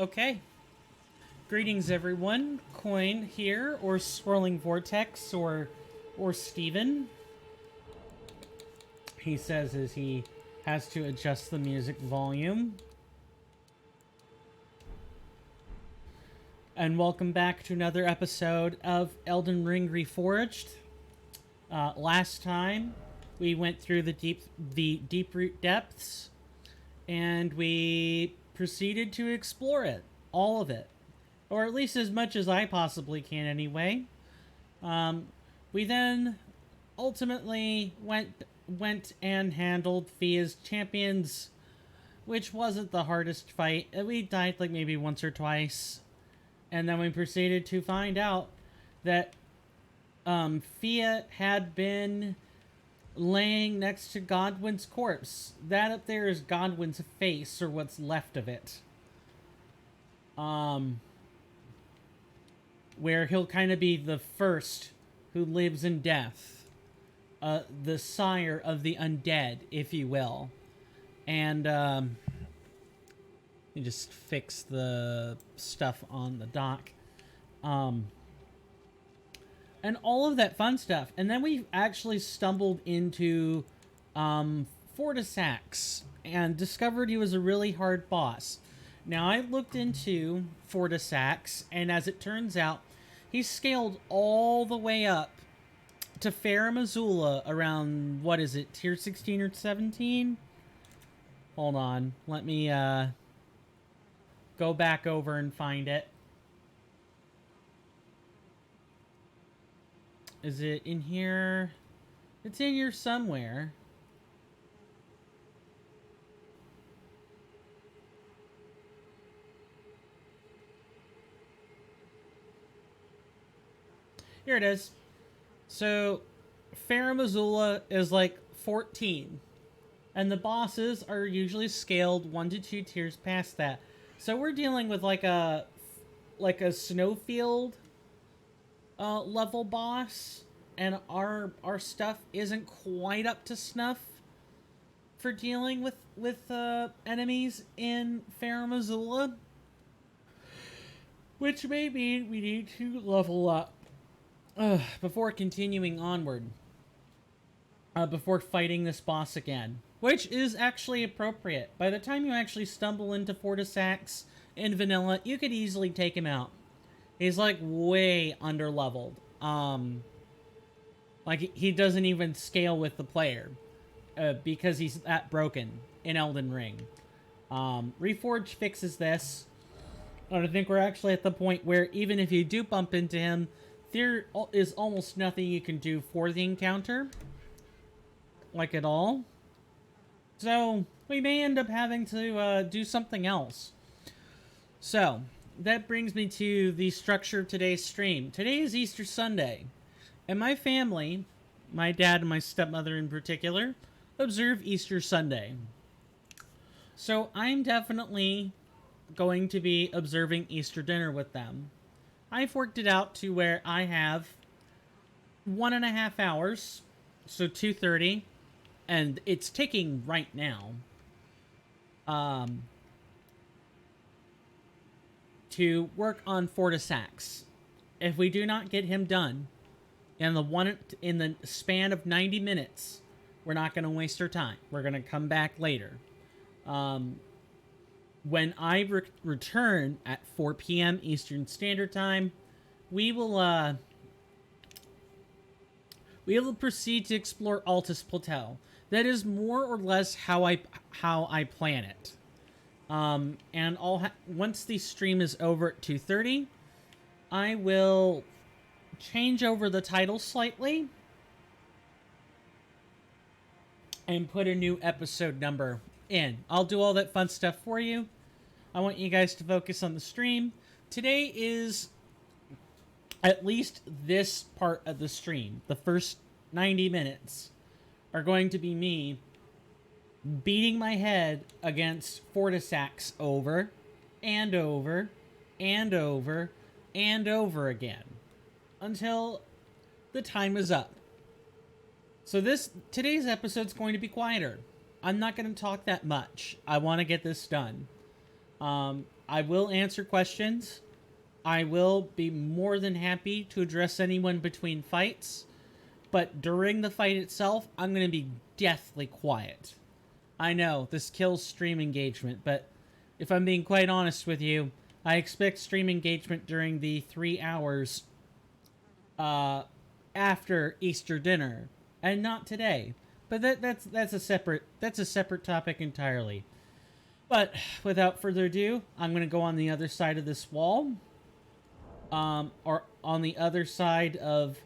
Okay. Greetings, everyone. Coin here, or Swirling Vortex, or Steven. He says as he has to adjust the music volume. And welcome back to another episode of Elden Ring Reforged. Last time, we went through the deep root depths, and we proceeded to explore it, all of it. Or at least as much as I possibly can anyway. We then ultimately went and handled Fia's champions, which wasn't the hardest fight. We died like maybe once or twice. And then we proceeded to find out that Fia had been laying next to Godwin's corpse. That up there is Godwin's face, or what's left of it. Where he'll kind of be the first who lives in death. The sire of the undead, if you will. And, you just fix the stuff on the dock. And all of that fun stuff. And then we actually stumbled into, Fortissax and discovered he was a really hard boss. Now, I looked into Fortissax, and as it turns out, he's scaled all the way up to Farum Azula around, what is it, tier 16 or 17? Hold on. Let me, go back over and find it. Is it in here? It's in here somewhere. Here it is. So, Farum Azula is like 14. And the bosses are usually scaled 1 to 2 tiers past that. So we're dealing with like a snowfield level boss. And our stuff isn't quite up to snuff for dealing with enemies in Farum Azula. Which may mean we need to level up. Before continuing onward. Before fighting this boss again. Which is actually appropriate. By the time you actually stumble into Fortissax in vanilla, you could easily take him out. He's like way under-leveled. Like he doesn't even scale with the player. Because he's that broken in Elden Ring. Reforged fixes this. And I think we're actually at the point where even if you do bump into him, there is almost nothing you can do for the encounter. Like at all. So, we may end up having to do something else. So, that brings me to the structure of today's stream. Today is Easter Sunday. And my family, my dad and my stepmother in particular, observe Easter Sunday. So, I'm definitely going to be observing Easter dinner with them. I've worked it out to where I have 1.5 hours, so 2:30, and it's ticking right now, to work on Fortissax. If we do not get him done in the span of 90 minutes, we're not going to waste our time. We're going to come back later. When I return at 4 p.m. Eastern Standard Time, we will proceed to explore Altus Plateau. That is more or less how I plan it. And once the stream is over at 2:30, I will change over the title slightly and put a new episode number in. I'll do all that fun stuff for you. I want you guys to focus on the stream. Today is at least this part of the stream. The first 90 minutes are going to be me beating my head against Fortissax over and over and over and over again until the time is up. So today's episode's going to be quieter. I'm not going to talk that much. I want to get this done. I will answer questions. I will be more than happy to address anyone between fights. But during the fight itself, I'm going to be deathly quiet. I know, this kills stream engagement, but if I'm being quite honest with you, I expect stream engagement during the 3 hours after Easter dinner, and not today. But that's a separate topic entirely. But without further ado, I'm going to go on the other side of this wall, or on the other side of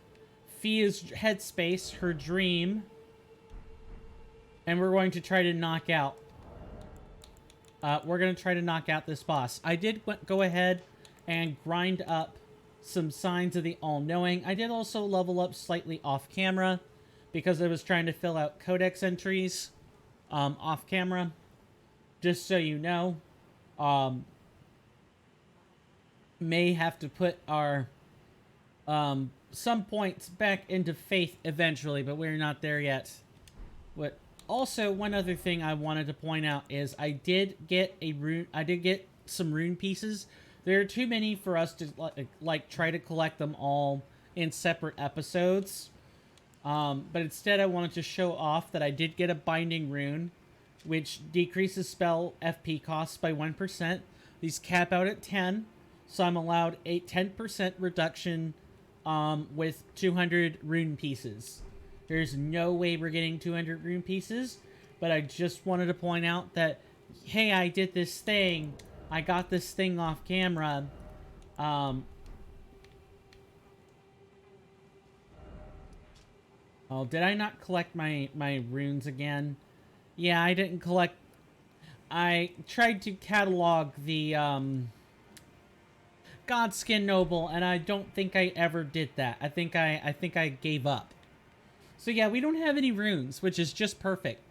Fia's headspace, her dream, and we're going to try to knock out. We're going to try to knock out this boss. I did go ahead and grind up some signs of the all-knowing. I did also level up slightly off-camera because I was trying to fill out codex entries off-camera. Just so you know, may have to put our some points back into Faith eventually, but we're not there yet. But also, one other thing I wanted to point out is I did get some rune pieces. There are too many for us to like try to collect them all in separate episodes. But instead, I wanted to show off that I did get a binding rune, which decreases spell FP costs by 1%. These cap out at 10, so I'm allowed a 10% reduction with 200 rune pieces. There's no way we're getting 200 rune pieces, but I just wanted to point out that, hey, I did this thing. I got this thing off camera. Oh, did I not collect my runes again? Yeah, I didn't collect. I tried to catalog the Godskin Noble, and I don't think I ever did that. I think I gave up. So yeah, we don't have any runes, which is just perfect.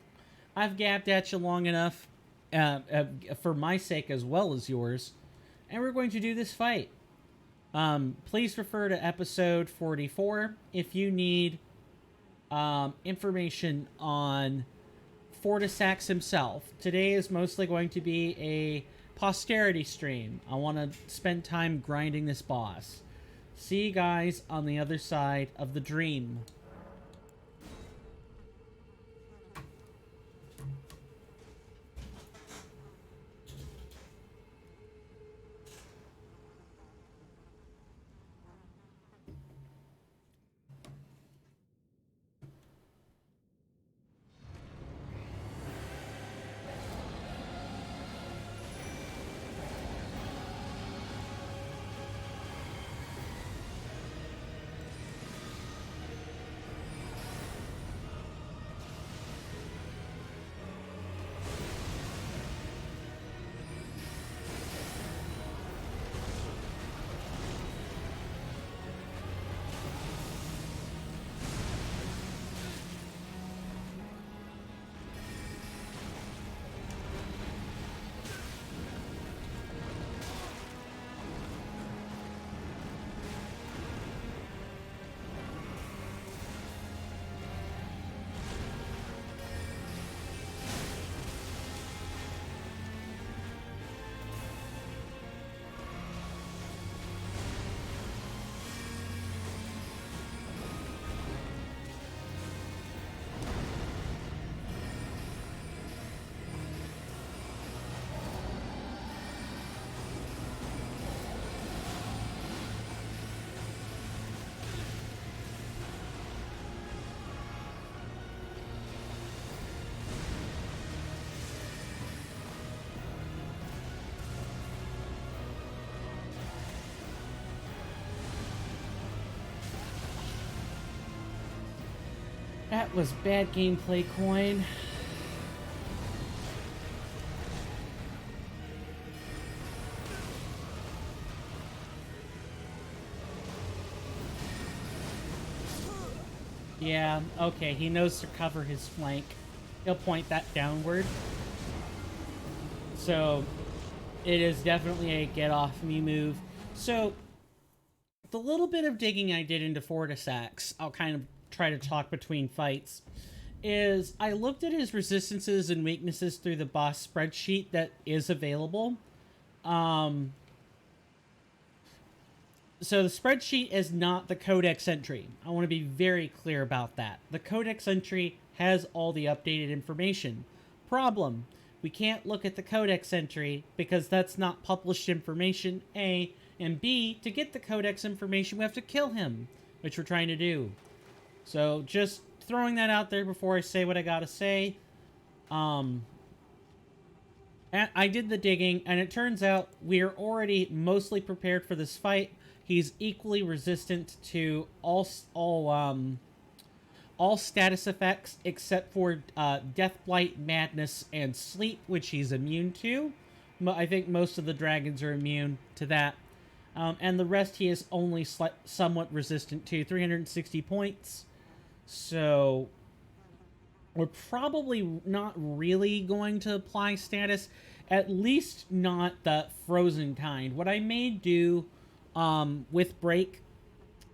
I've gabbed at you long enough, for my sake as well as yours, and we're going to do this fight. Please refer to episode 44 if you need information on Fortissax himself. Today is mostly going to be a posterity stream. I want to spend time grinding this boss. See you guys on the other side of the dream. That was bad gameplay, Coin. Yeah, okay, he knows to cover his flank. He'll point that downward. So, it is definitely a get-off-me move. So, the little bit of digging I did into Fortissax, I'll kind of try to talk between fights, is I looked at his resistances and weaknesses through the boss spreadsheet that is available. Um, so the spreadsheet is not the codex entry. I want to be very clear about that. The codex entry has all the updated information. Problem: we can't look at the codex entry because that's not published information, A, and B, to get the codex information, we have to kill him, which we're trying to do. So just throwing that out there before I say what I gotta say. I did the digging, and it turns out we are already mostly prepared for this fight. He's equally resistant to all status effects except for Death Blight, Madness, and Sleep, which he's immune to. I think most of the dragons are immune to that. And the rest he is only somewhat resistant to. 360 points. So we're probably not really going to apply status. At least not the frozen kind. What I may do with break,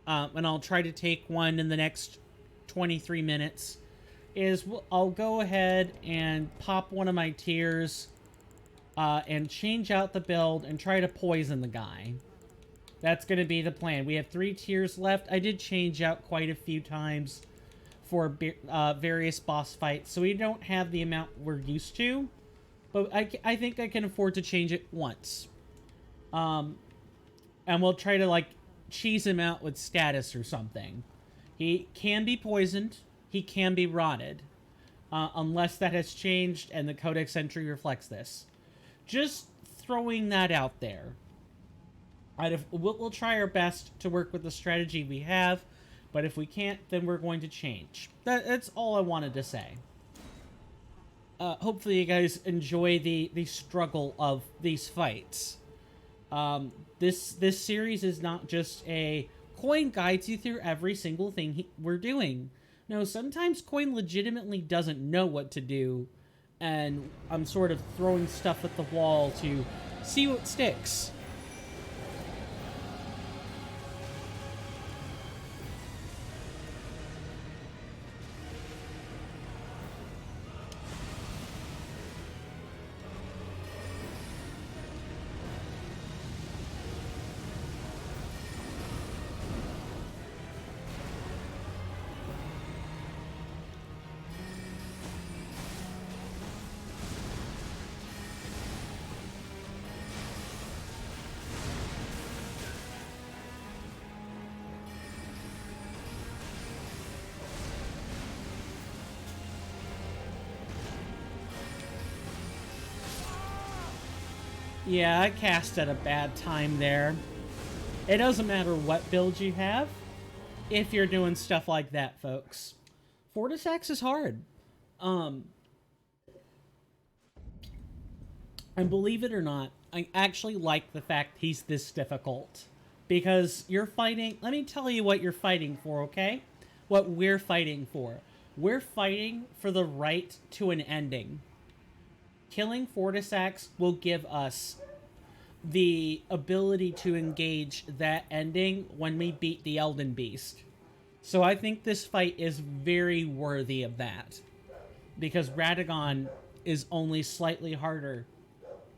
and I'll try to take one in the next 23 minutes, is I'll go ahead and pop one of my tiers and change out the build and try to poison the guy. That's going to be the plan. We have 3 tiers left. I did change out quite a few times for various boss fights, so we don't have the amount we're used to. But I think I can afford to change it once. And we'll try to, like, cheese him out with status or something. He can be poisoned. He can be rotted. Unless that has changed and the codex entry reflects this. Just throwing that out there. We'll try our best to work with the strategy we have. But if we can't, then we're going to change. That's all I wanted to say. Hopefully you guys enjoy the struggle of these fights. This series is not just a Coin guides you through every single thing we're doing. No, sometimes Coin legitimately doesn't know what to do, and I'm sort of throwing stuff at the wall to see what sticks. Yeah, I cast at a bad time there. It doesn't matter what build you have if you're doing stuff like that, folks. Fortissax is hard. And believe it or not, I actually like the fact he's this difficult. Because you're fighting... Let me tell you what you're fighting for, okay? What we're fighting for. We're fighting for the right to an ending. Killing Fortissax will give us the ability to engage that ending when we beat the Elden Beast. So I think this fight is very worthy of that. Because Radagon is only slightly harder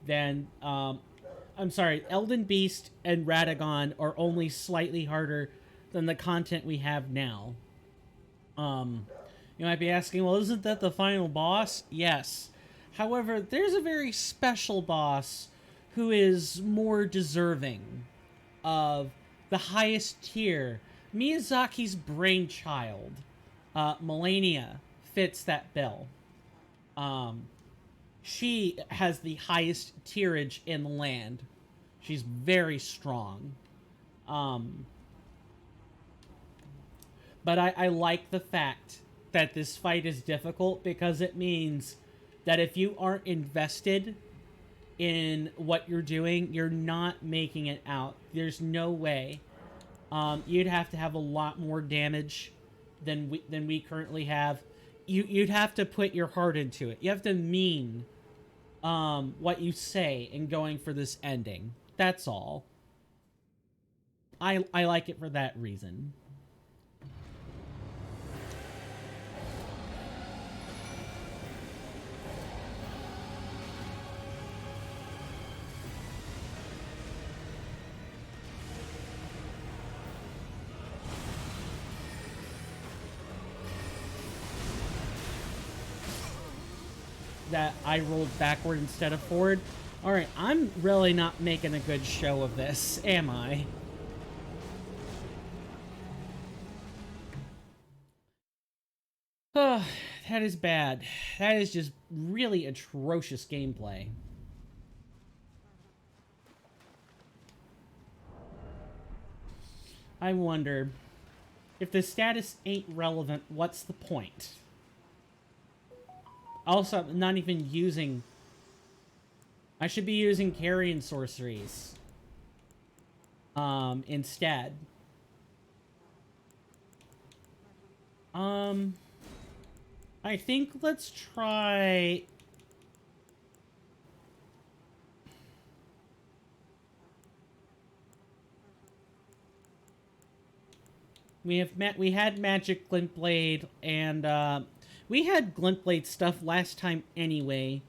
than... I'm sorry, Elden Beast and Radagon are only slightly harder than the content we have now. You might be asking, well, isn't that the final boss? Yes. However, there's a very special boss who is more deserving of the highest tier. Miyazaki's brainchild, Melania, fits that bill. She has the highest tierage in the land. She's very strong. But I like the fact that this fight is difficult because it means that if you aren't invested in what you're doing, you're not making it out. There's no way. You'd have to have a lot more damage than we currently have. You'd have to put your heart into it. You have to mean what you say in going for this ending. That's all. I like it for that reason. that I rolled backward instead of forward. Alright, I'm really not making a good show of this, am I? Oh, that is bad. That is just really atrocious gameplay. I wonder, if the status ain't relevant, what's the point? Also, I'm not even using... I should be using carrion sorceries. Instead. I think let's try... We had Magic Glintblade, and we had Glintblade stuff last time anyway.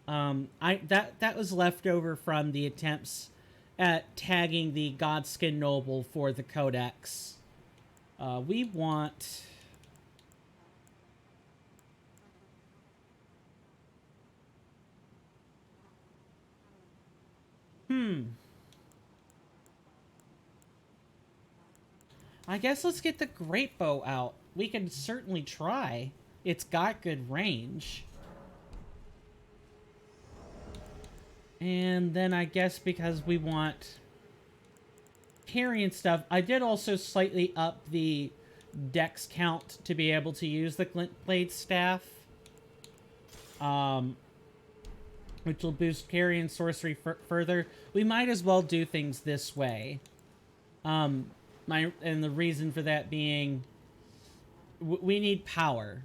That was left over from the attempts at tagging the Godskin Noble for the Codex. We want... I guess let's get the Great Bow out. We can certainly try. It's got good range. And then I guess because we want carrying stuff, I did also slightly up the dex count to be able to use the Glintblade staff. Which will boost carrying sorcery further. We might as well do things this way. And the reason for that being, we need power.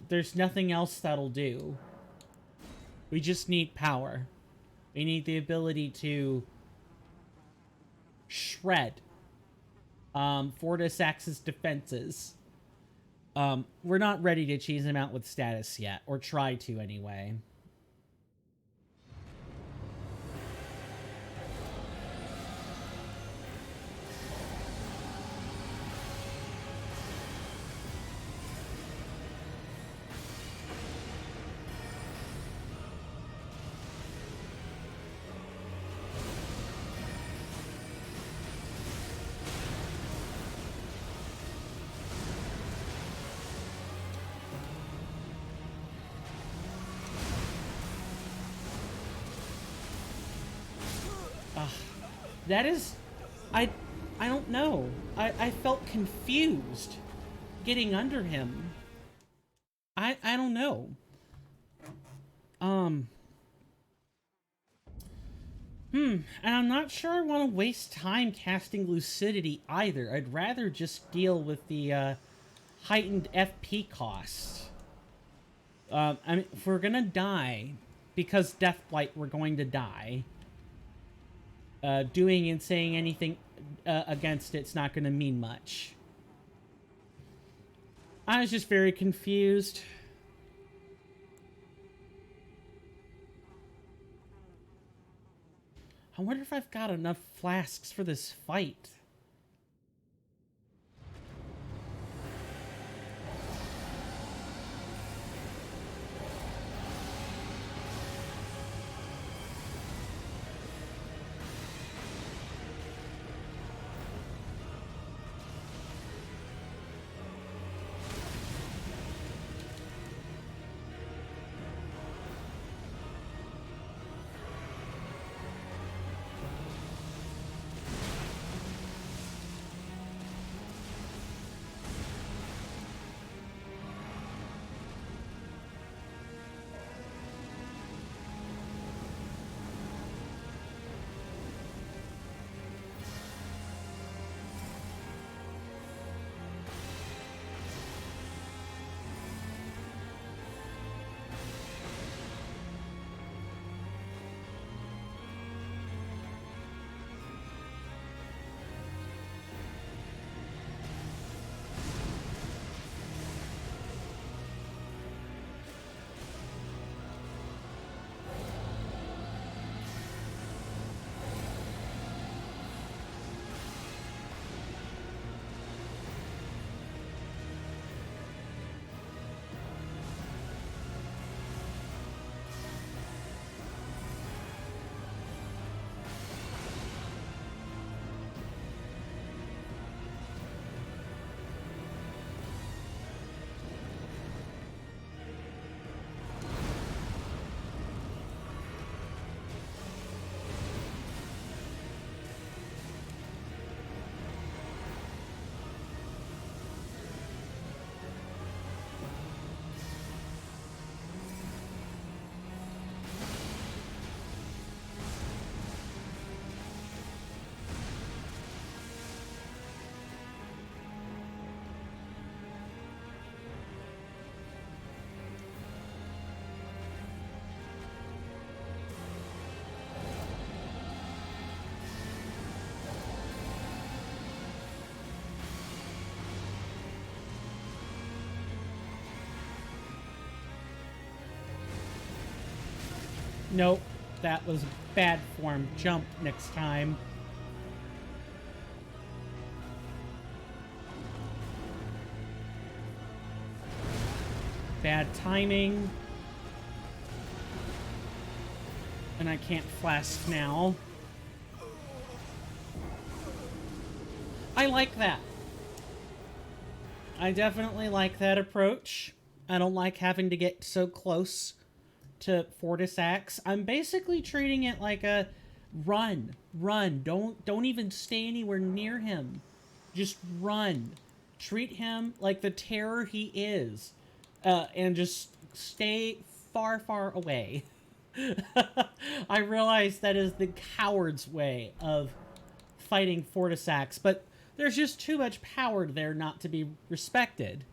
There's nothing else that'll do. We just need power. We need the ability to shred Fortissax's defenses. We're not ready to cheese him out with status yet, or try to anyway. That is... I don't know. I felt confused getting under him. I don't know. And I'm not sure I want to waste time casting Lucidity either. I'd rather just deal with the heightened FP cost. I mean, if we're gonna die, because Deathblight, we're going to die. Doing and saying anything against it's not going to mean much. I was just very confused. I wonder if I've got enough flasks for this fight. Nope. That was bad form. Jump next time. Bad timing. And I can't flask now. I like that. I definitely like that approach. I don't like having to get so close to Fortissax. I'm basically treating it like a run. Don't even stay anywhere near him. Just run. Treat him like the terror he is. And just stay far away. I realize that is the coward's way of fighting Fortissax, but there's just too much power there not to be respected.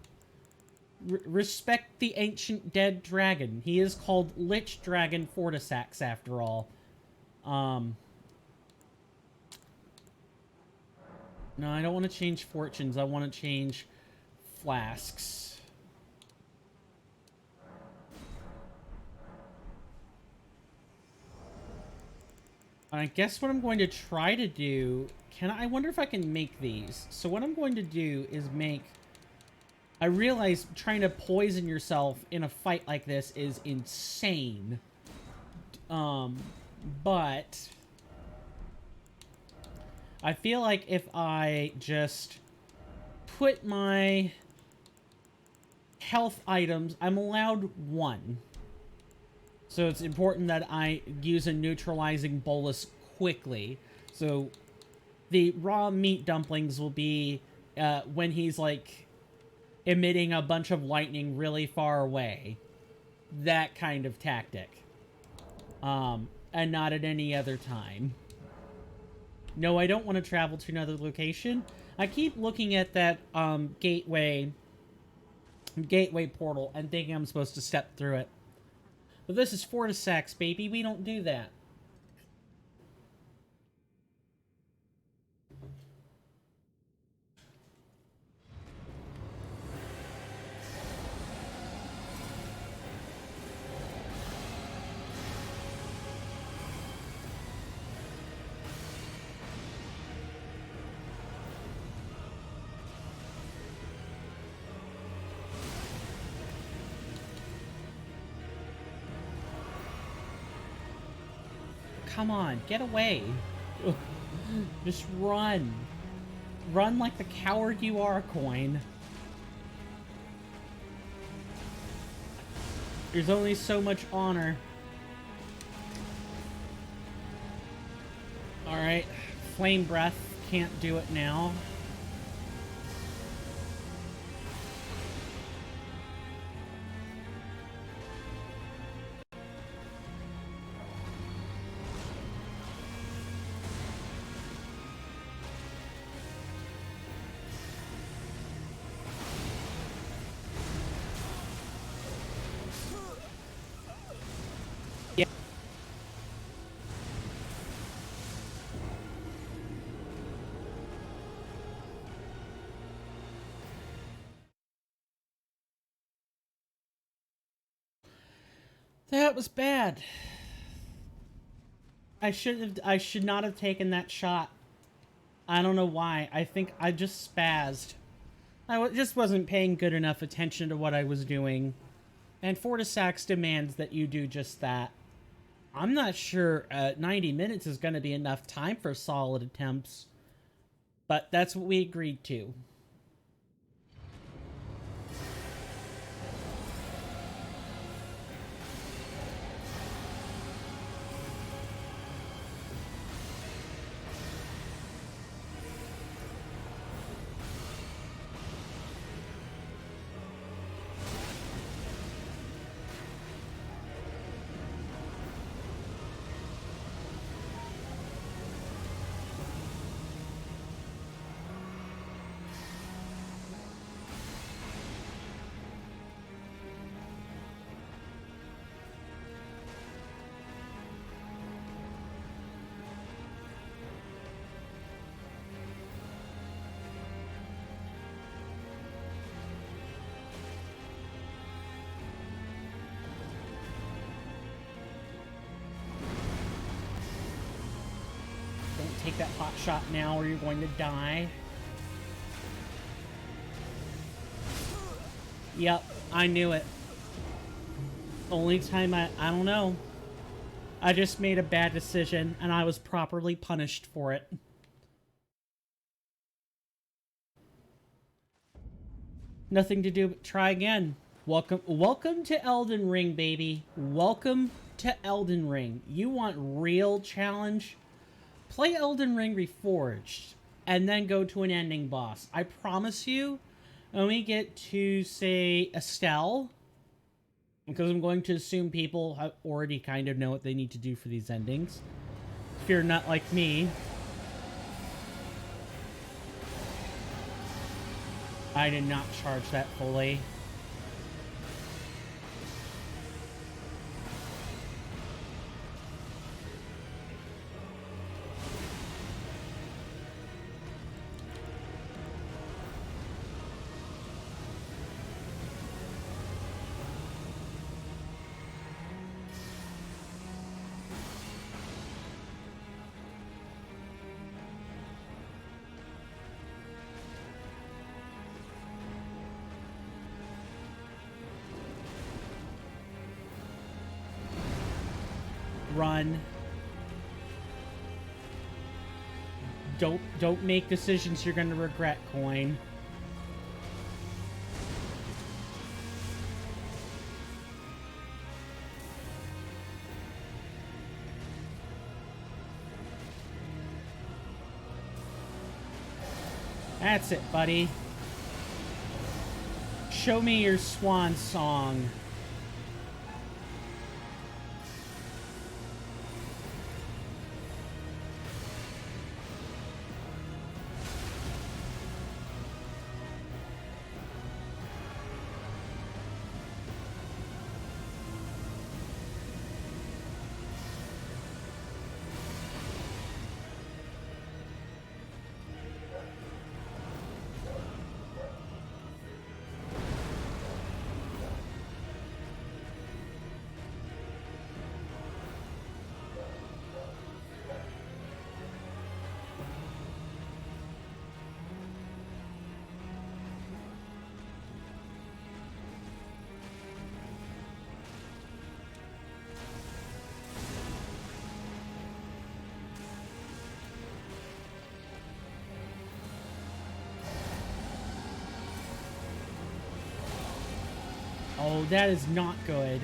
Respect the ancient dead dragon. He is called Lich Dragon Fortissax, after all. No, I don't want to change fortunes. I want to change flasks. I guess what I'm going to try to do... I wonder if I can make these. So what I'm going to do is make... I realize trying to poison yourself in a fight like this is insane. But... I feel like if I just put my health items... I'm allowed one. So it's important that I use a neutralizing bolus quickly. So the raw meat dumplings will be when he's like emitting a bunch of lightning really far away. That kind of tactic. And not at any other time. No, I don't want to travel to another location. I keep looking at that gateway portal and thinking I'm supposed to step through it. But this is Fortissax, baby. We don't do that. Come on, get away. Just run. Run like the coward you are, Coin. There's only so much honor. Alright. Flame Breath. Can't do it now. That was bad. I should not have taken that shot. I don't know why. I think I just spazzed. Just wasn't paying good enough attention to what I was doing. And Fortissax demands that you do just that. I'm not sure 90 minutes is going to be enough time for solid attempts. But that's what we agreed to. pot shot now or you're going to die. Yep, I knew it. Only time I don't know. I just made a bad decision and I was properly punished for it. Nothing to do but try again. Welcome to Elden Ring, baby. Welcome to Elden Ring. You want real challenge? Play Elden Ring Reforged and then go to an ending boss. I promise you, when we get to, say, Estelle, because I'm going to assume people have already kind of know what they need to do for these endings. If you're not like me. I did not charge that fully. Run. Don't make decisions you're gonna regret, Coin. That's it, buddy. Show me your swan song. Oh, that is not good.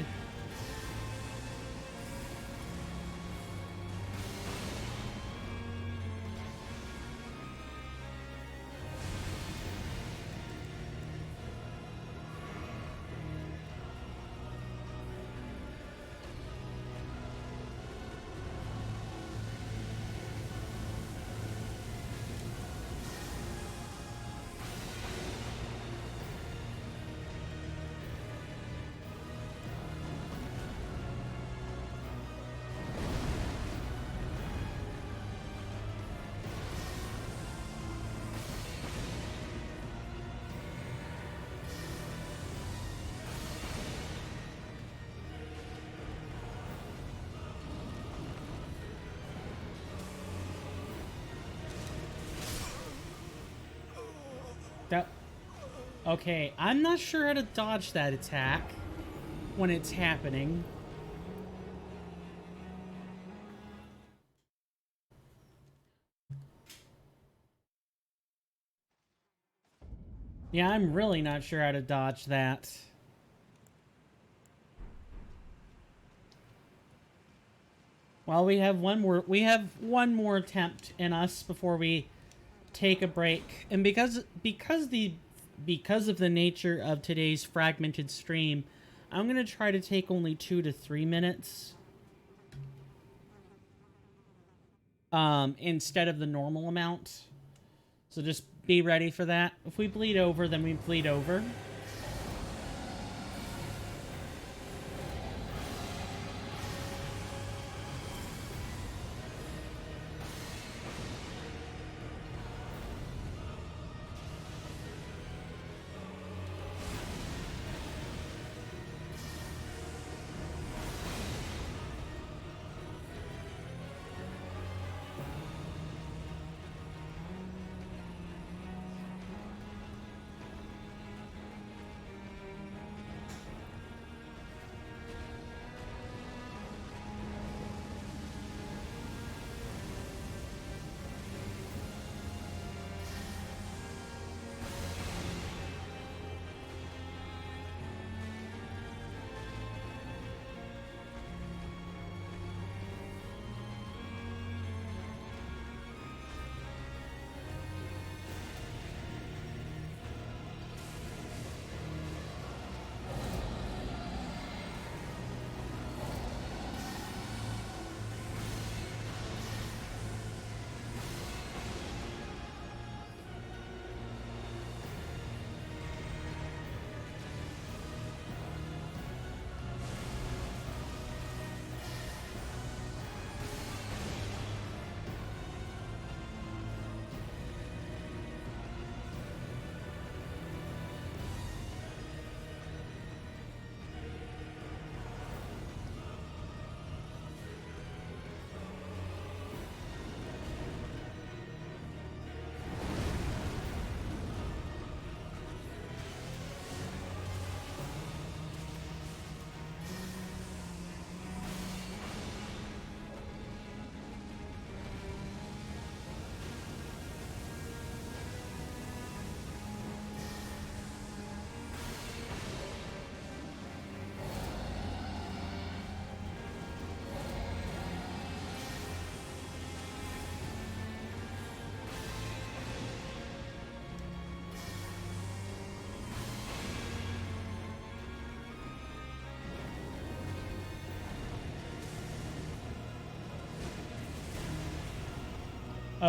Okay, I'm not sure how to dodge that attack when it's happening. Yeah, I'm really not sure how to dodge that. Well, we have one more attempt in us before we take a break. And because of the nature of today's fragmented stream, I'm going to try to take only 2 to 3 minutes. Instead of the normal amount. So just be ready for that. If we bleed over, then we bleed over.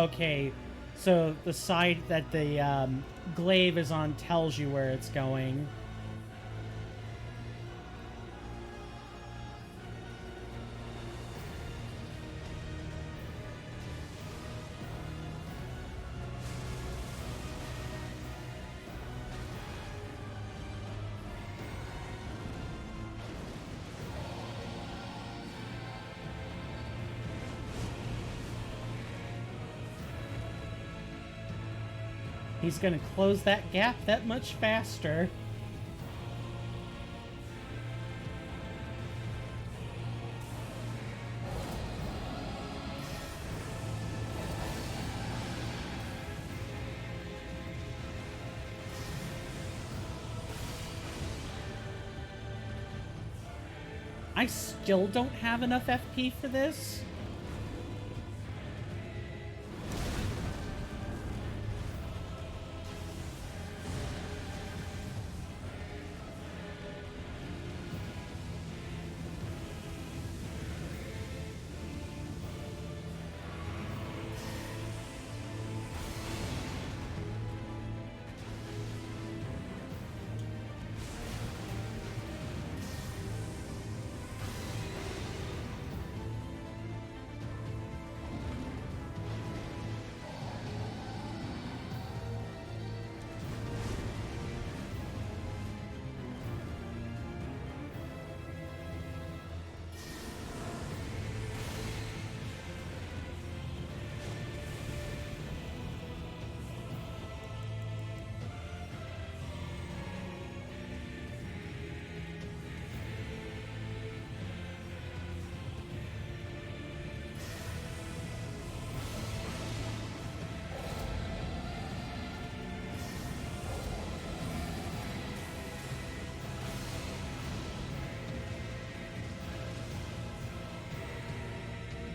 Okay, so the side that the glaive is on tells you where it's going. He's gonna close that gap that much faster. I still don't have enough FP for this.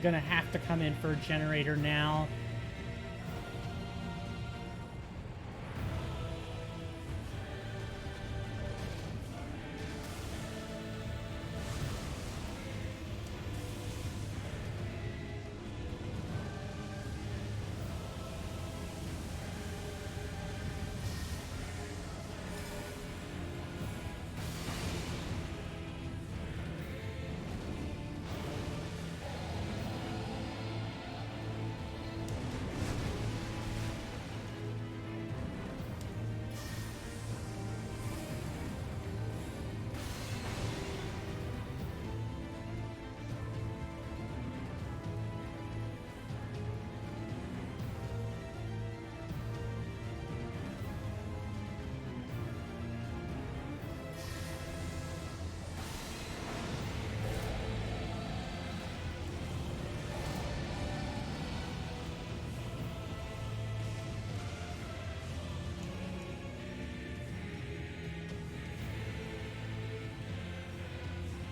Gonna have to come in for a generator now.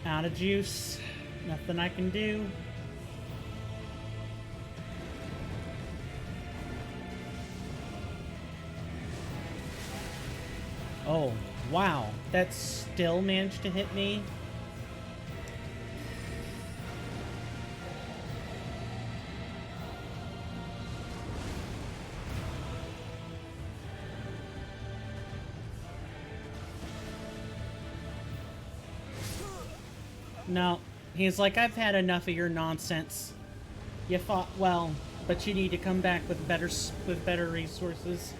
Out of juice. Nothing I can do. Oh, wow. That still managed to hit me. No, he's like, I've had enough of your nonsense. You fought well, but you need to come back with better resources.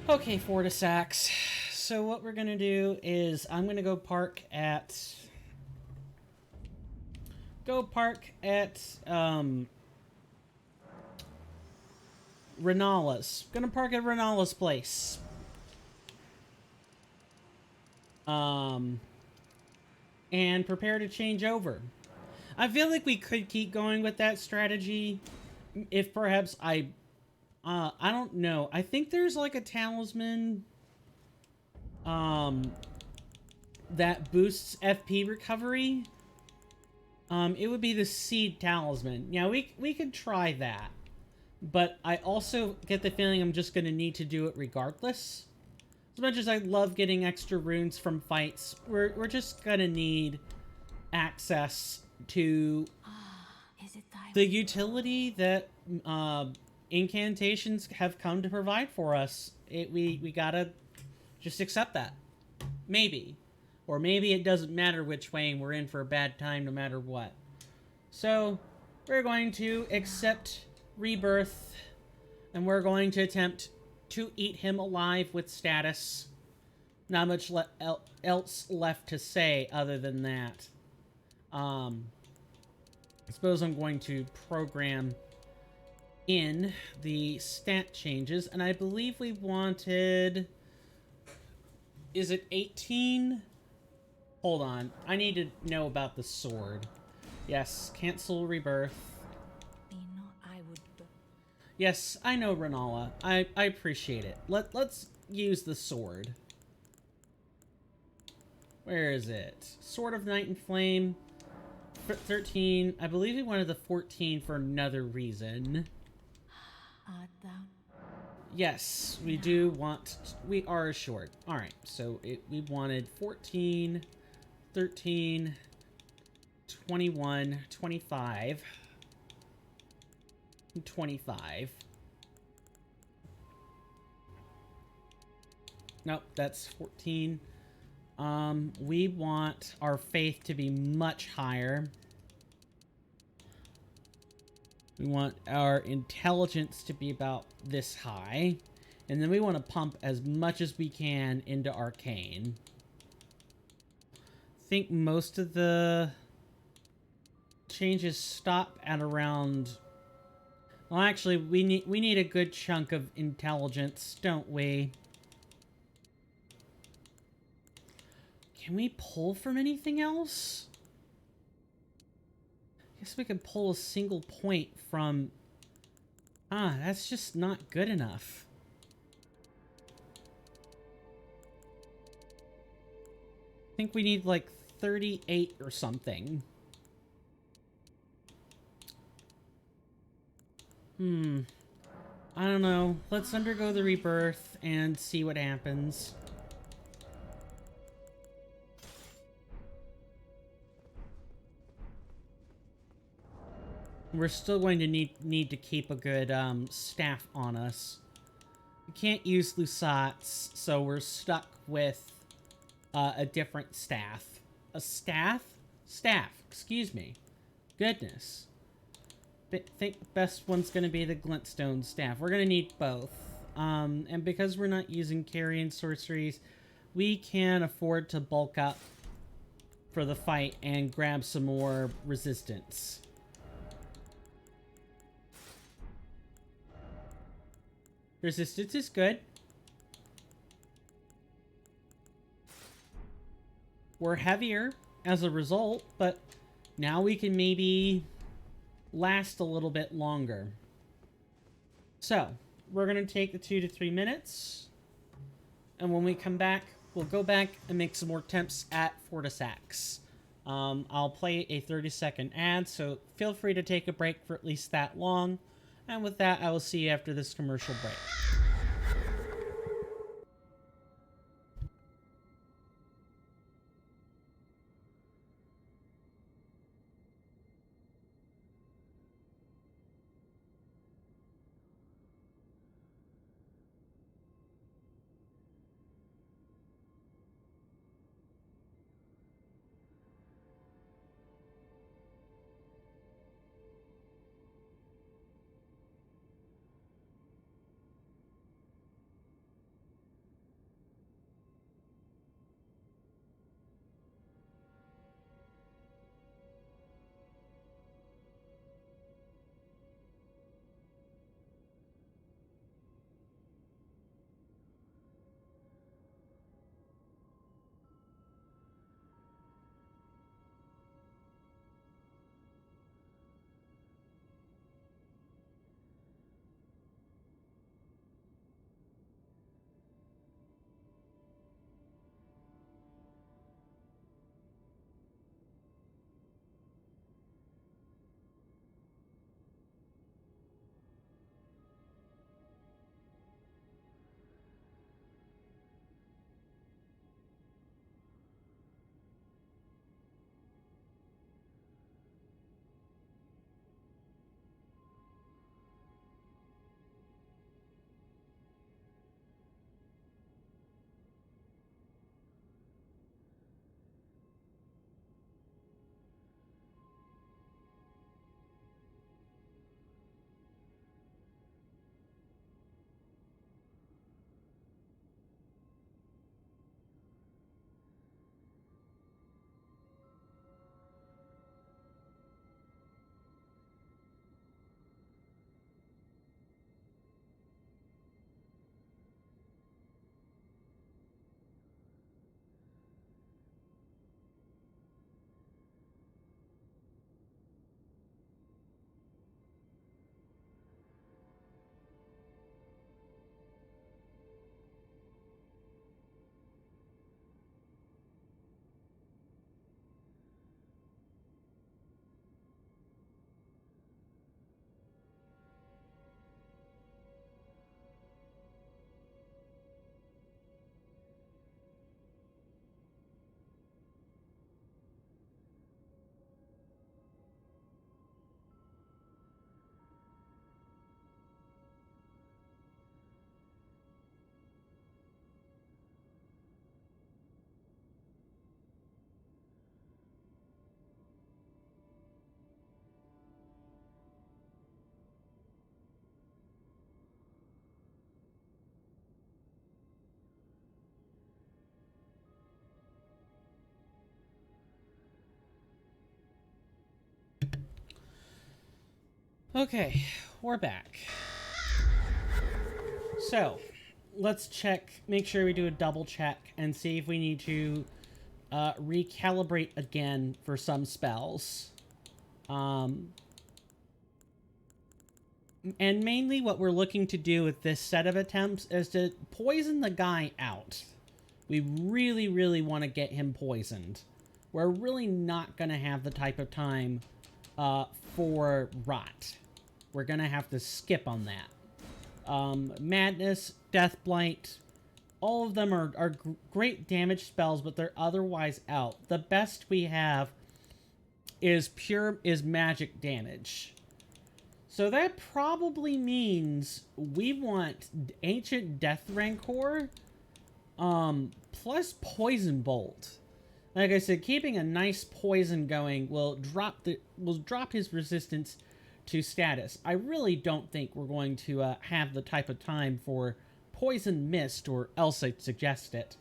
Okay, Fortissax. So what we're gonna do is I'm gonna go park at Renala's. Gonna park at Renala's place. And prepare to change over. I feel like we could keep going with that strategy if perhaps I don't know. I think there's like a talisman that boosts FP recovery. It would be the seed talisman. Yeah, we could try that. But I also get the feeling I'm just going to need to do it regardless. As much as I love getting extra runes from fights, we're just gonna need access to the utility that incantations have come to provide for us. We gotta just accept that. Maybe. Or maybe it doesn't matter which way and we're in for a bad time no matter what. So, we're going to accept rebirth, and we're going to attempt to eat him alive with status. Not much else left to say other than that. I suppose I'm going to program in the stat changes, and I believe we wanted... Is it 18? Hold on. I need to know about the sword. Yes, cancel rebirth. Yes, I know, Renala. I appreciate it. Let's use the sword. Where is it? Sword of Night and Flame. 13. I believe we wanted the 14 for another reason. Yes, we do want... We are short. Alright, so we wanted 14, 13, 21, 25, 25. Nope, that's 14. We want our faith to be much higher. We want our intelligence to be about this high. And then we want to pump as much as we can into arcane. I think most of the changes stop at around... Well, actually, we need a good chunk of intelligence, don't we? Can we pull from anything else? I guess we can pull a single point from... Ah, that's just not good enough. I think we need like 38 or something. I don't know. Let's undergo the rebirth and see what happens. We're still going to need to keep a good staff on us. We can't use Lusat's, so we're stuck with a different staff. A staff? Staff, excuse me. Goodness. Think the best one's going to be the Glintstone staff. We're going to need both. And because we're not using carrion sorceries, we can afford to bulk up for the fight and grab some more resistance. Resistance is good. We're heavier as a result, but now we can maybe last a little bit longer. So, we're going to take the 2 to 3 minutes, and when we come back, we'll go back and make some more attempts at Fortissax. I'll play a 30-second ad, so feel free to take a break for at least that long. And with that, I will see you after this commercial break. Okay, we're back. So, let's check, make sure we do a double check and see if we need to recalibrate again for some spells. And mainly what we're looking to do with this set of attempts is to poison the guy out. We really, really want to get him poisoned. We're really not going to have the type of time for rot. We're going to have to skip on that. Madness, Deathblight, all of them are great damage spells, but they're otherwise out. The best we have is magic damage. So that probably means we want Ancient Death Rancor plus Poison Bolt. Like I said, keeping a nice poison going will drop his resistance to status. I really don't think we're going to have the type of time for Poison Mist, or else I'd suggest it.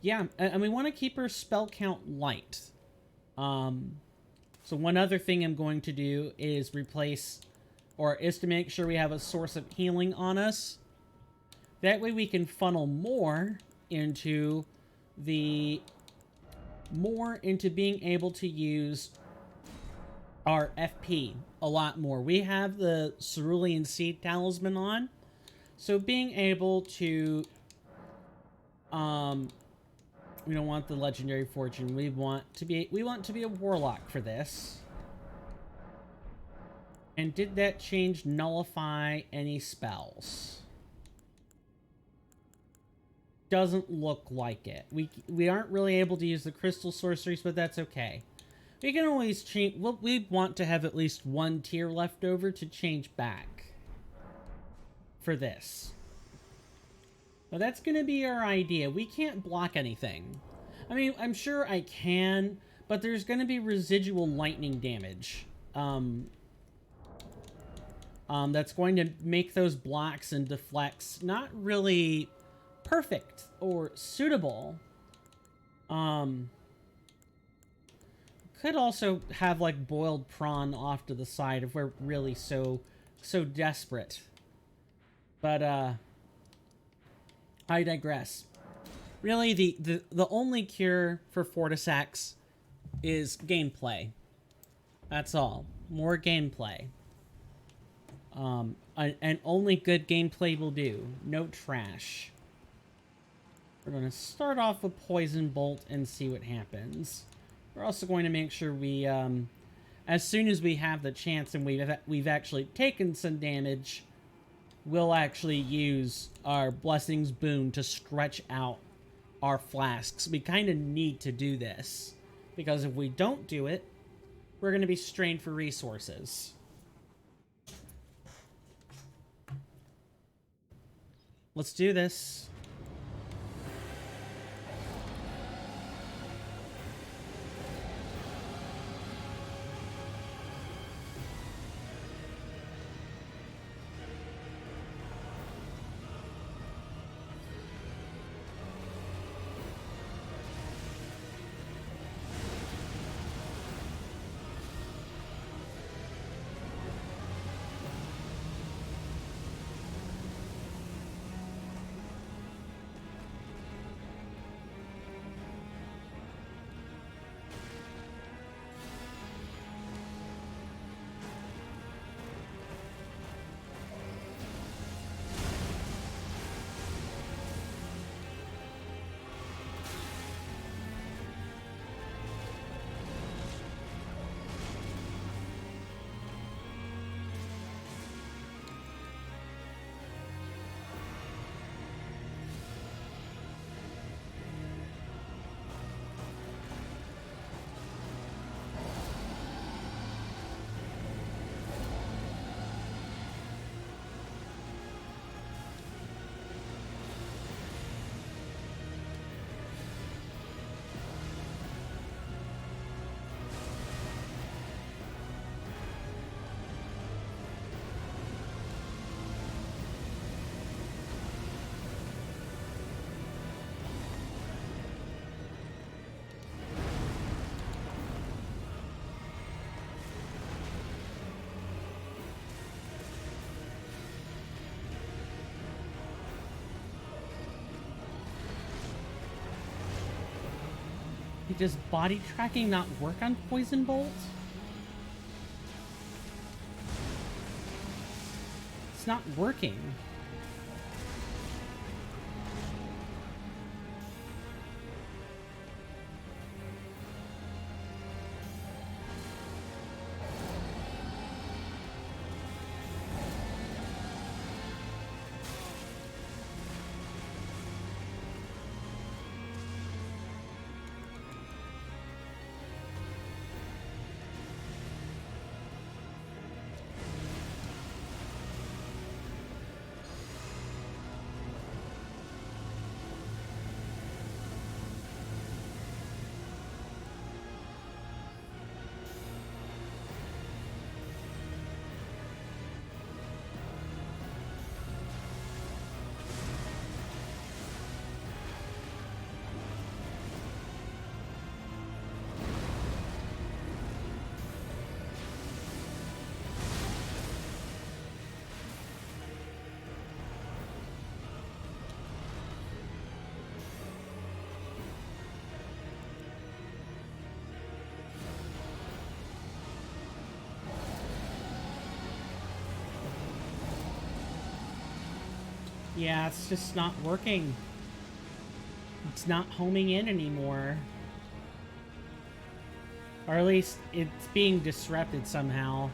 Yeah, and we want to keep our spell count light. So one other thing I'm going to do is to make sure we have a source of healing on us. That way we can funnel more into being able to use our FP a lot more. We have the Cerulean Seed Talisman on, so being able to we don't want the Legendary Fortune. We want to be a Warlock for this. And did that change nullify any spells? Doesn't look like it. We aren't really able to use the crystal sorceries, but that's okay. We can always change. Well, we want to have at least one tier left over to change back for this. Well, that's going to be our idea. We can't block anything. I mean, I'm sure I can, but there's going to be residual lightning damage. That's going to make those blocks and deflects not really perfect or suitable. Could also have, like, boiled prawn off to the side if we're really so desperate. But, I digress. Really, the only cure for Fortissax is gameplay. That's all. More gameplay. And only good gameplay will do. No trash. We're going to start off with Poison Bolt and see what happens. We're also going to make sure we, as soon as we have the chance and we've actually taken some damage, we'll actually use our Blessings Boon to stretch out our flasks. We kind of need to do this, because if we don't do it, we're going to be strained for resources. Let's do this. Does body tracking not work on Poison Bolt? It's not working. Yeah, it's just not working. It's not homing in anymore. Or at least it's being disrupted somehow.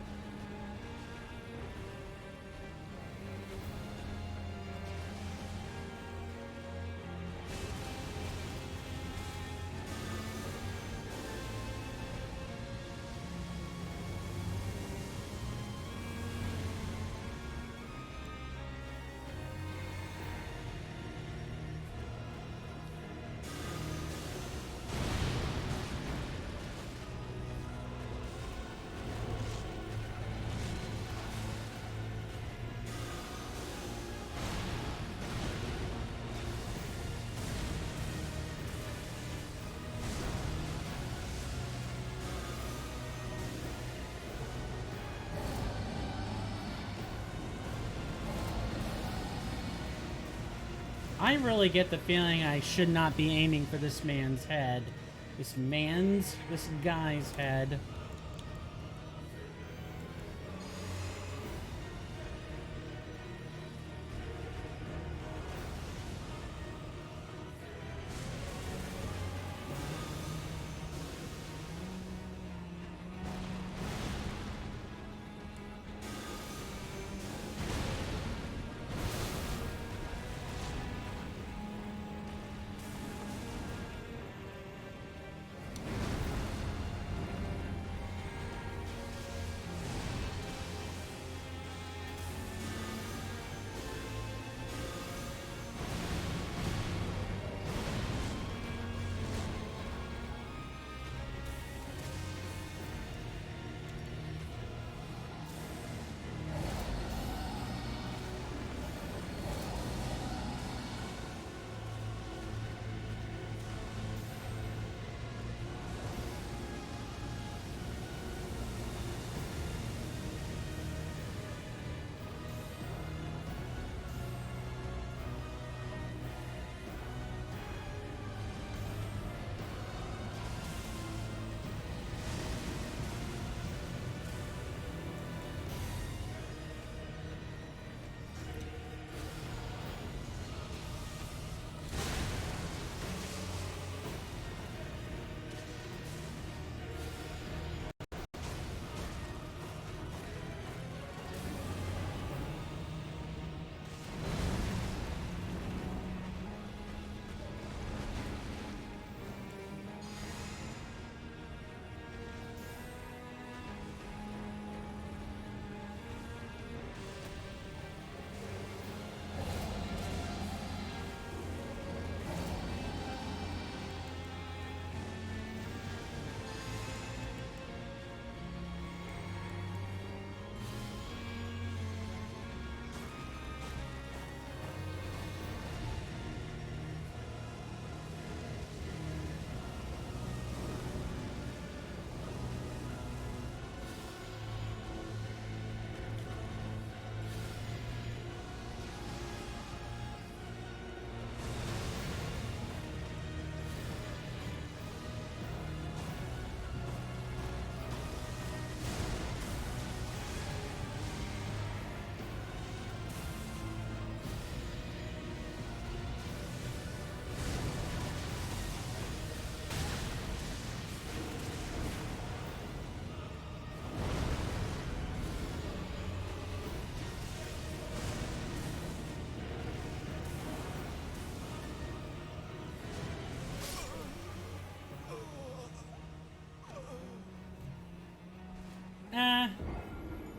I really get the feeling I should not be aiming for this man's head. This guy's head.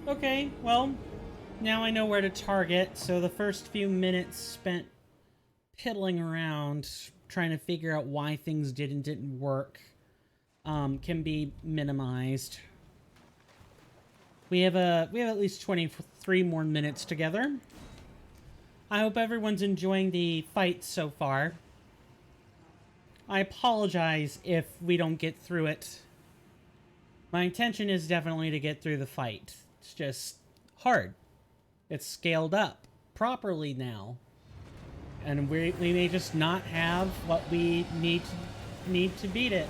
Okay, well, now I know where to target, so the first few minutes spent piddling around trying to figure out why things didn't work can be minimized. We have at least 23 more minutes together. I hope everyone's enjoying the fight so far. I apologize if we don't get through it. My intention is definitely to get through the fight. It's just hard. It's scaled up properly now. And we may just not have what we need to beat it.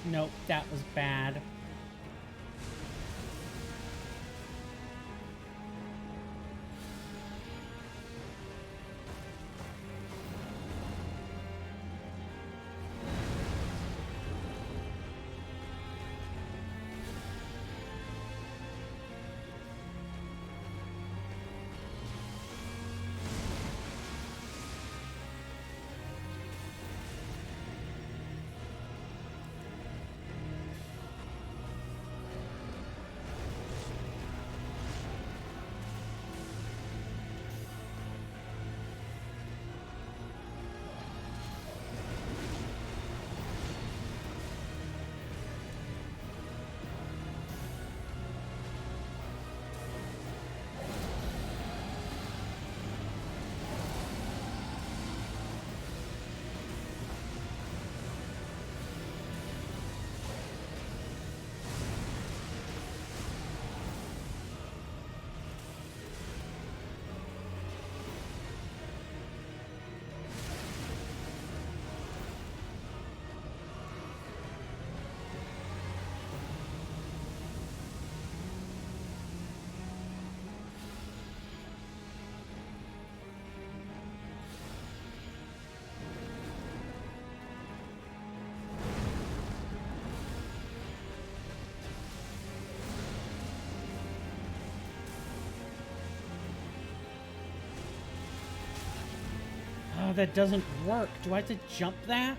Nope, that was bad. that doesn't work. Do I have to jump that?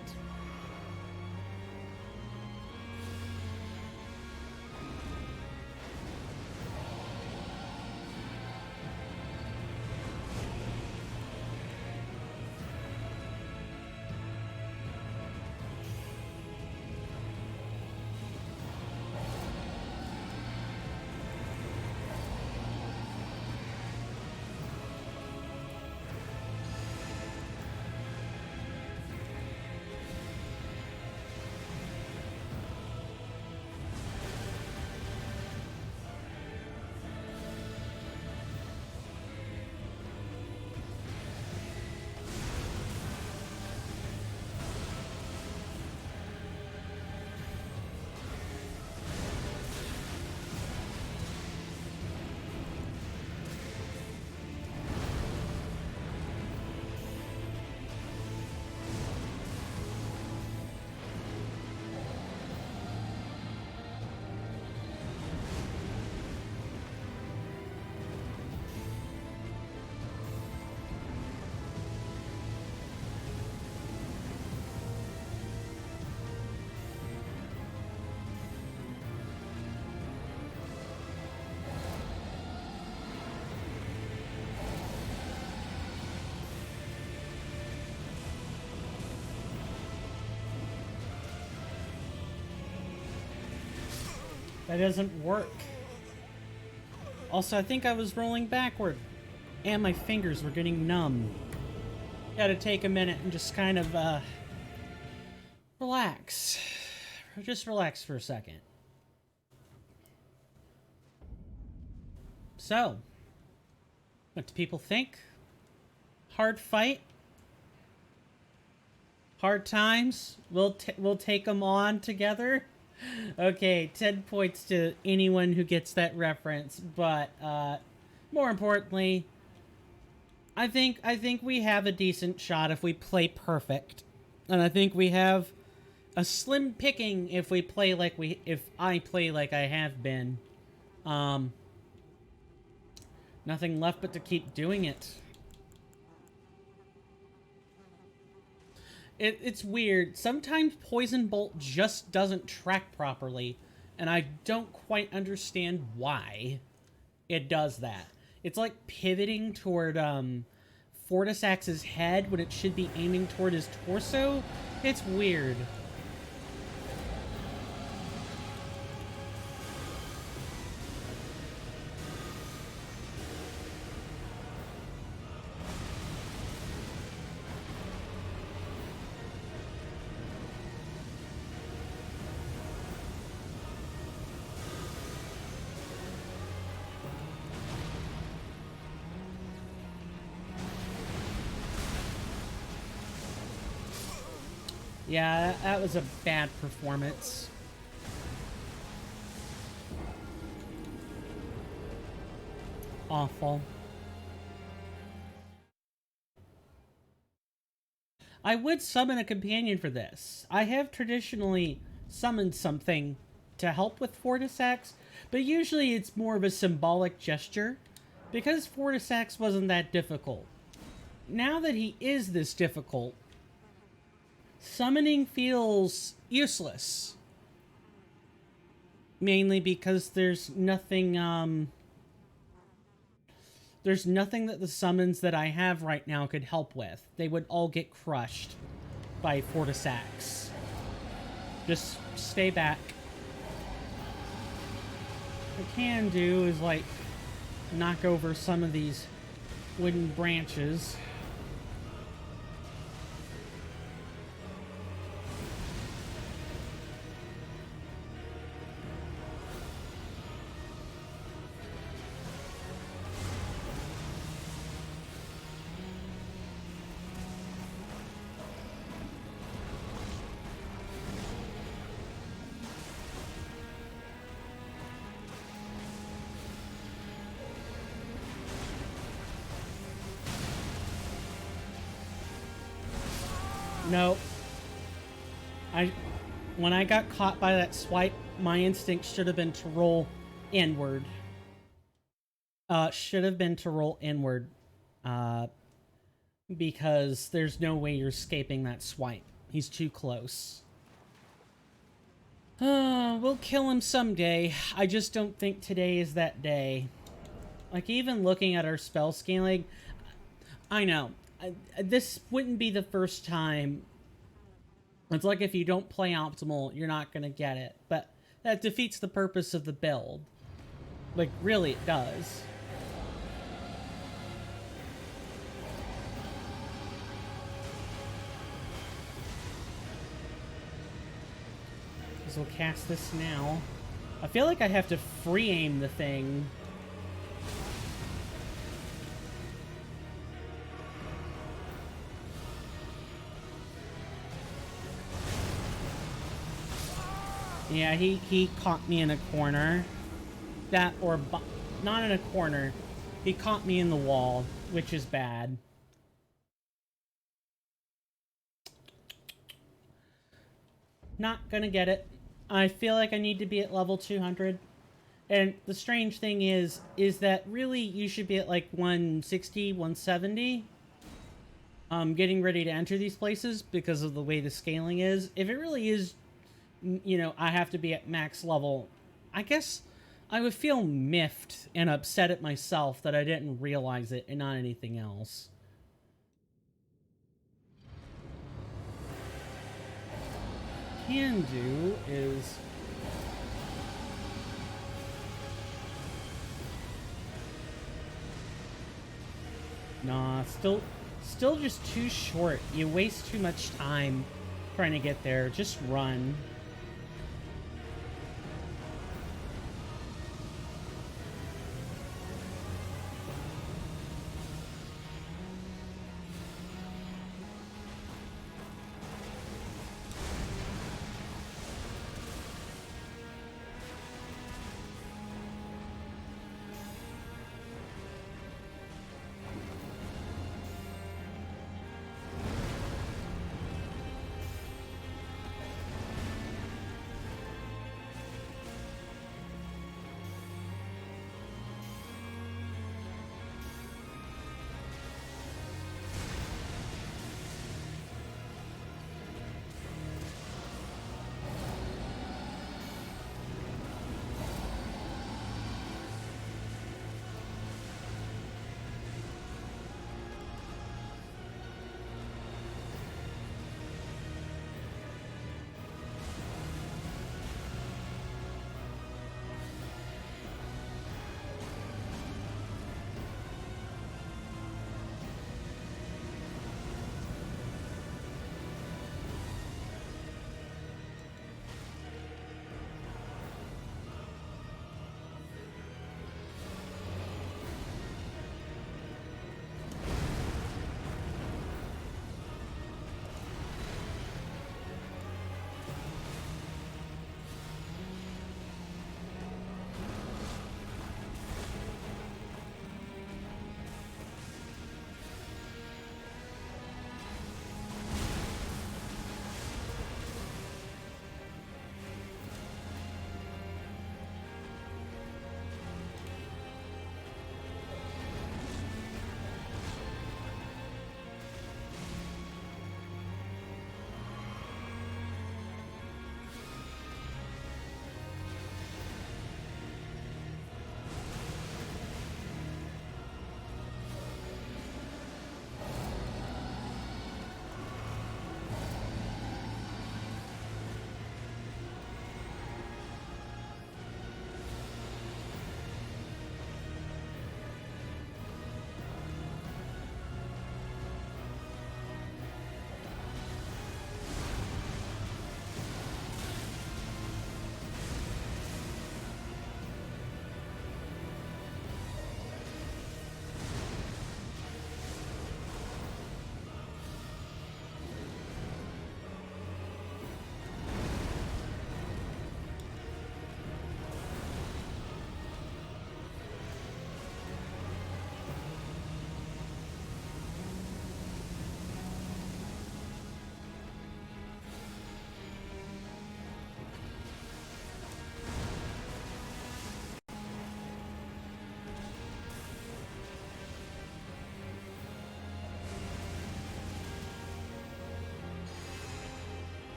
That doesn't work. Also, I think I was rolling backward. And my fingers were getting numb. Gotta take a minute and just kind of, relax. Just relax for a second. So, what do people think? Hard fight? Hard times? We'll take them on together? Okay, 10 points to anyone who gets that reference, but more importantly, I think we have a decent shot if we play perfect. And I think we have a slim picking if we play like if I play like I have been. Nothing left but to keep doing it. It's weird. Sometimes Poison Bolt just doesn't track properly, and I don't quite understand why it does that. It's like pivoting toward Fortissax's head when it should be aiming toward his torso. It's weird. Yeah, that was a bad performance. Awful. I would summon a companion for this. I have traditionally summoned something to help with Fortissax, but usually it's more of a symbolic gesture, because Fortissax wasn't that difficult. Now that he is this difficult, summoning feels useless. Mainly because there's nothing that the summons that I have right now could help with. They would all get crushed by Fortissax. Just stay back. What I can do is, like, knock over some of these wooden branches. No. When I got caught by that swipe, my instinct should have been to roll inward. Should have been to roll inward. because there's no way you're escaping that swipe. He's too close. We'll kill him someday. I just don't think today is that day. Like, even looking at our spell scaling, I know. This wouldn't be the first time. It's like if you don't play optimal, you're not going to get it. But that defeats the purpose of the build. Like, really, it does. So we'll cast this now. I feel like I have to free aim the thing. Yeah, he caught me in a corner. That, or not in a corner. He caught me in the wall, which is bad. Not gonna get it. I feel like I need to be at level 200. And the strange thing is that really you should be at like 160, 170. Getting ready to enter these places because of the way the scaling is. If it really is, you know, I have to be at max level, I guess I would feel miffed and upset at myself that I didn't realize it and not anything else. Can do is nah, still just too short. You waste too much time trying to get there. Just run.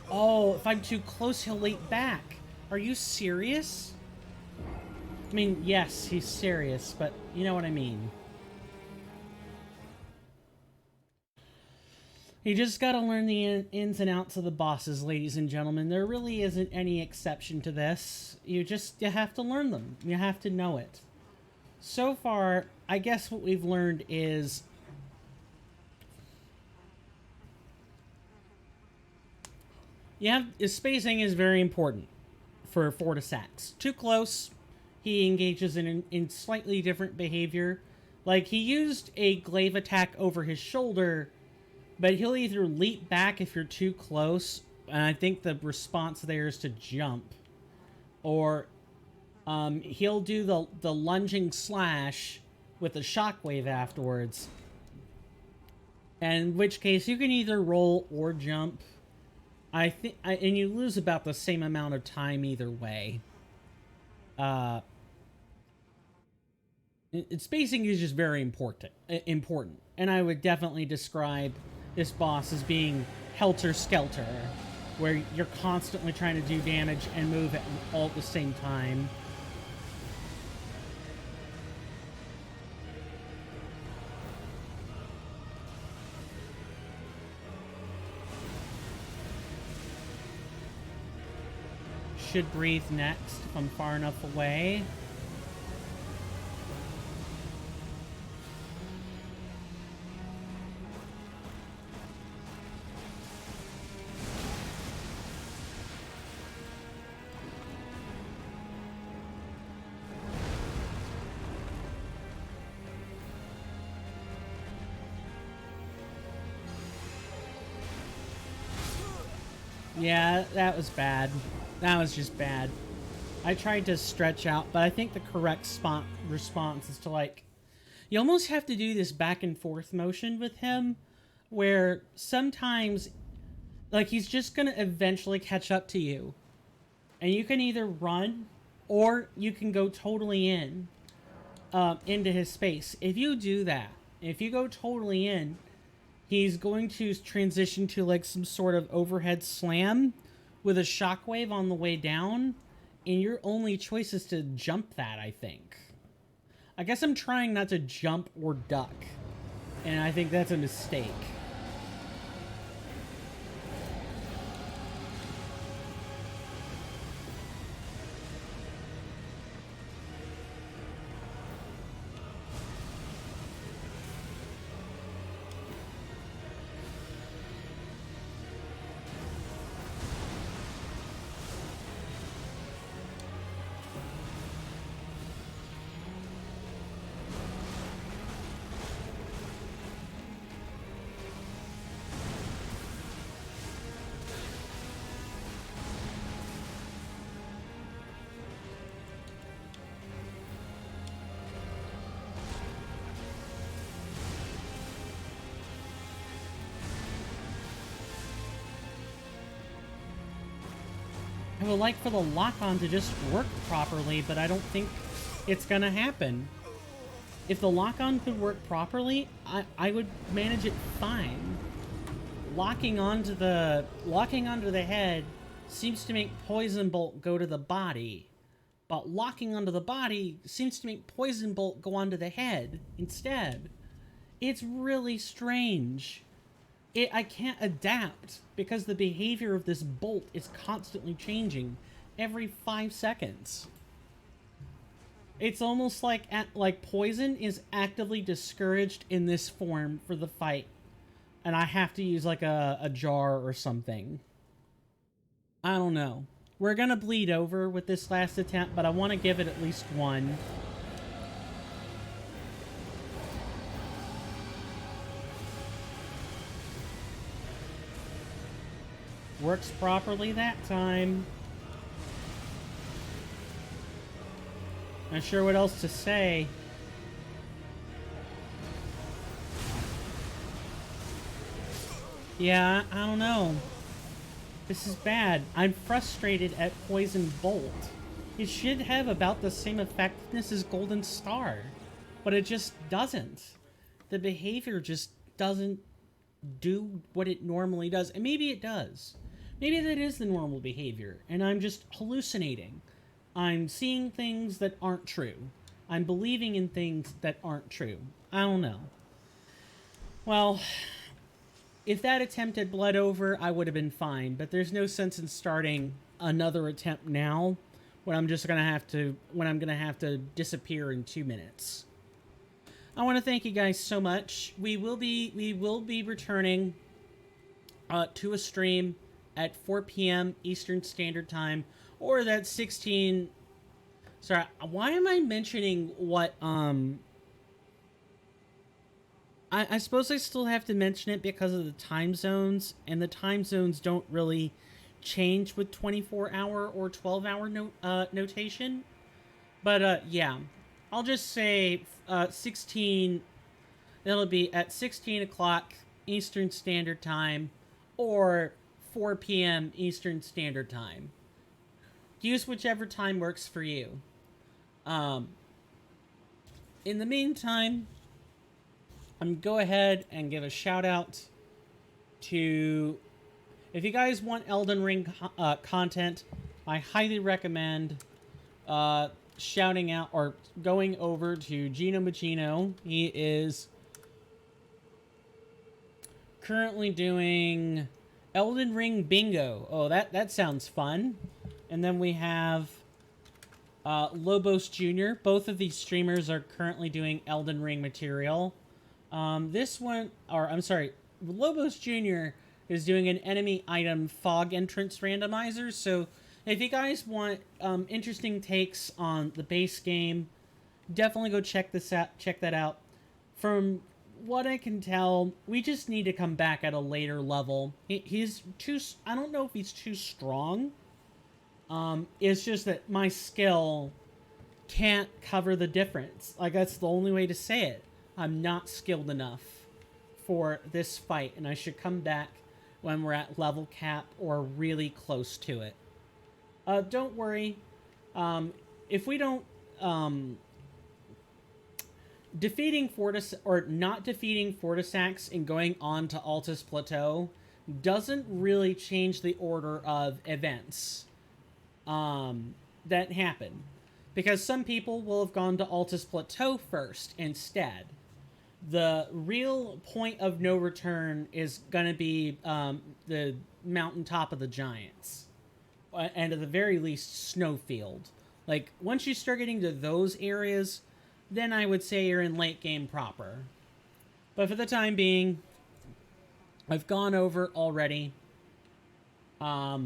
Oh, if I'm too close, he'll leap back. Are you serious? I mean, yes, he's serious, but you know what I mean. You just gotta learn the ins and outs of the bosses, ladies and gentlemen. There really isn't any exception to this. You have to learn them. You have to know it. So far, I guess what we've learned is spacing is very important for Fortissax. Too close, he engages in slightly different behavior. Like, he used a glaive attack over his shoulder, but he'll either leap back if you're too close, and I think the response there is to jump, or he'll do the lunging slash with a shockwave afterwards, in which case you can either roll or jump. And you lose about the same amount of time either way. Spacing is just very important, and I would definitely describe this boss as being helter-skelter, where you're constantly trying to do damage and move all at the same time. Should breathe next if I'm far enough away. Yeah, that was bad. That was just bad. I tried to stretch out, but I think the correct response is to, like, you almost have to do this back and forth motion with him, where sometimes, like, he's just gonna eventually catch up to you. And you can either run, or you can go totally into his space. If you do that, if you go totally in, he's going to transition to, like, some sort of overhead slam with a shockwave on the way down, and your only choice is to jump that, I think. I guess I'm trying not to jump or duck, and I think that's a mistake. I would like for the lock-on to just work properly, but I don't think it's gonna happen. If the lock-on could work properly, I would manage it fine. Locking onto the head seems to make Poison Bolt go to the body, but locking onto the body seems to make Poison Bolt go onto the head instead. It's really strange. I can't adapt because the behavior of this bolt is constantly changing every 5 seconds. It's almost like poison is actively discouraged in this form for the fight, and I have to use like a jar or something. I don't know. We're gonna bleed over with this last attempt, but I want to give it at least one. Works properly that time. Not sure what else to say. Yeah, I don't know. This is bad. I'm frustrated at Poison Bolt. It should have about the same effectiveness as Golden Star, but it just doesn't. The behavior just doesn't do what it normally does. And maybe it does. Maybe that is the normal behavior, and I'm just hallucinating. I'm seeing things that aren't true. I'm believing in things that aren't true. I don't know. Well, if that attempt had bled over, I would have been fine, but there's no sense in starting another attempt now when I'm gonna have to disappear in 2 minutes. I want to thank you guys so much. We will be returning to a stream at 4 p.m. Eastern Standard Time, or that 16. Sorry, why am I mentioning what I suppose I still have to mention it because of the time zones, and the time zones don't really change with 24-hour or 12-hour notation. But yeah, I'll just say 16. It'll be at 16 o'clock Eastern Standard Time, or 4 p.m. Eastern Standard Time. Use whichever time works for you. In the meantime, I'm going to go ahead and give a shout out to, if you guys want Elden Ring content, I highly recommend shouting out or going over to Gino Machino. He is currently doing Elden Ring Bingo. Oh, that sounds fun. And then we have Lobos Jr. Both of these streamers are currently doing Elden Ring material. This one, or I'm sorry, Lobos Jr. is doing an enemy item fog entrance randomizer. So if you guys want interesting takes on the base game, definitely go check that out. From what I can tell, we just need to come back at a later level. He's too, I don't know if he's too strong. It's just that my skill can't cover the difference. Like, that's the only way to say it. I'm not skilled enough for this fight, and I should come back when we're at level cap or really close to it. Don't worry. If we don't... defeating not defeating Fortissax and going on to Altus Plateau doesn't really change the order of events that happen. Because some people will have gone to Altus Plateau first instead. The real point of no return is going to be the mountaintop of the giants. And at the very least, Snowfield. Like, once you start getting to those areas, then I would say you're in late game proper. But for the time being, I've gone over already. I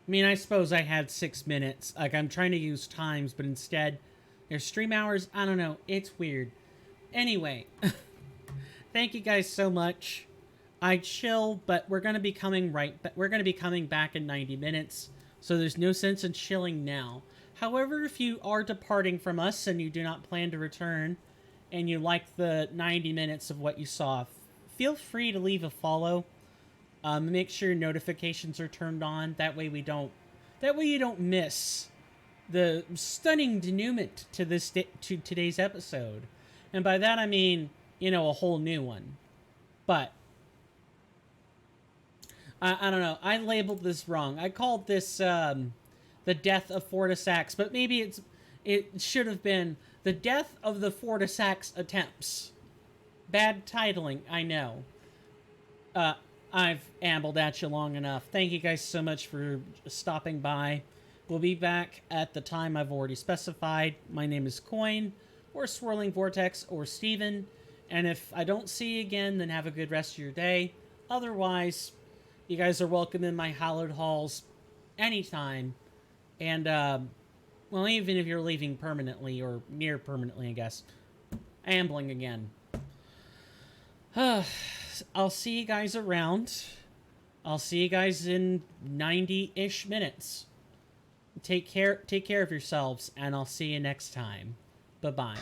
mean, I suppose I had 6 minutes. Like, I'm trying to use times, but instead, there's stream hours. I don't know. It's weird. Anyway, thank you guys so much. I chill, but we're gonna be coming back in 90 minutes, so there's no sense in chilling now. However, if you are departing from us and you do not plan to return, and you like the 90 minutes of what you saw, feel free to leave a follow. Make sure notifications are turned on. That way you don't miss the stunning denouement to today's episode. And by that I mean, you know, a whole new one. But I don't know. I labeled this wrong. I called this the death of Fortissax, but maybe it should have been the death of the Fortissax attempts. Bad titling, I know. I've ambled at you long enough. Thank you guys so much for stopping by. We'll be back at the time I've already specified. My name is Coin, or Swirling Vortex, or Steven. And if I don't see you again, then have a good rest of your day. Otherwise, you guys are welcome in my hallowed halls anytime. And, well, even if you're leaving permanently, or near permanently, I guess. Ambling again. I'll see you guys around. I'll see you guys in 90-ish minutes. Take care of yourselves, and I'll see you next time. Bye-bye.